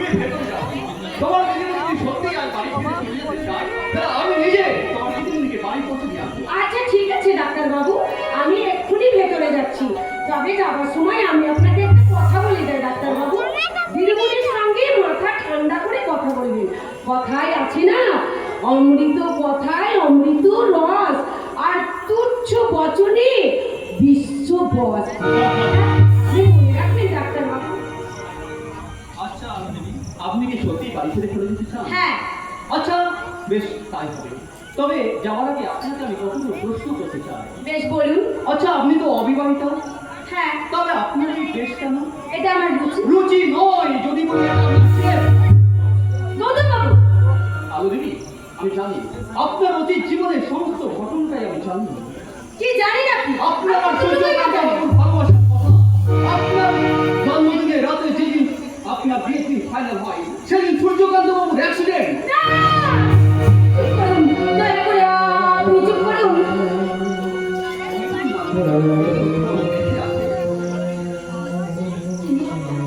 তুমি ভেতরে যাও। তোমার দিদিমণি যদি সত্যি আর বাড়ি ফিরে চলে যেতে চায়, তাহলে আমি নিজে তোমার দিদিমণিকে বাড়ি পৌঁছে দিয়ে আসবো। আচ্ছা ঠিক আছে ডাক্তারবাবু, আমি এক্ষুনি ভেতরে যাচ্ছি। তবে যাওয়ার সময় আমি আপনাকে একটা কথা বলে যাই ডাক্তারবাবু। দিদিমণির সঙ্গে মাথা ঠান্ডা করে কথা বলবেন। কথায় আছে না, অমৃত কথায় অমৃত রস, আর তুচ্ছ বচনে বিশ্ব বস। মনে রাখবেন ডাক্তারবাবু। আচ্ছা দিদি, আপনি কি সত্যি বাড়ি ছেড়ে চলে যেতে চান? হ্যাঁ। আচ্ছা বেশ, তাই হবে। তবে যাওয়ার আগে আপনাকে আমি কতগুলো প্রশ্ন করতে চাই। বেশ বলুন। আচ্ছা, আপনি তো অবিবাহিত, হ্যাঁ, তবে আপনার এই বেশ কেন? এটা আমার রুচি। রুচি নয়, যদি বলি এটা আমার শেফ। গৌতমবাবু, আলো দিদি, আমি জানি আপনার অতীত জীবনের সমস্ত ঘটনাটাই আমি জানি। কি জানি না কি আপনার আর সূর্যকান্তি আমার ভালোবাসার কথা। আপনার জন্মদিনে রাতে যেদিন আপনার বিয়ের দিন ফাইনাল হয়, সেদিন সূর্যকান্ত বাবুর অ্যাক্সিডেন্ট।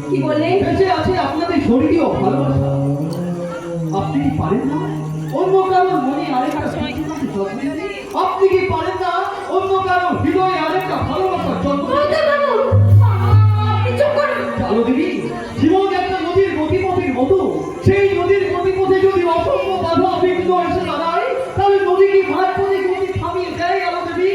কি বললেন? বেঁচে আছে আপনাদের শরীরীয় ভালোবাসা। আপনি কি পারেন না অন্য কারোর মনে আরেকটা সূর্যকান্তি জন্ম দিতে? আপনি কি পারেন না অন্য কারোর হৃদয়ে আরেকটা ভালোবাসার জন্ম দিতে? জানো দিদি, জীবন একটা নদীর গতিপথের মতো। সেই নদীর গতিপথে যদি অসংখ্য বাধা বিঘ্ন এসে দাঁড়ায়, তাহলে নদী কি মাঝপথে গতি থামিয়ে দেয়? আলো দেবী,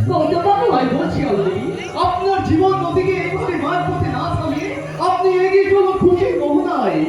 গৌতমবাবু, আমি বলছি আলো দেবী, আপনার জীবন নদীকে এভাবে মাঝপথে না থামিয়ে আপনি এগিয়ে চলুন খুশির মোহনায়।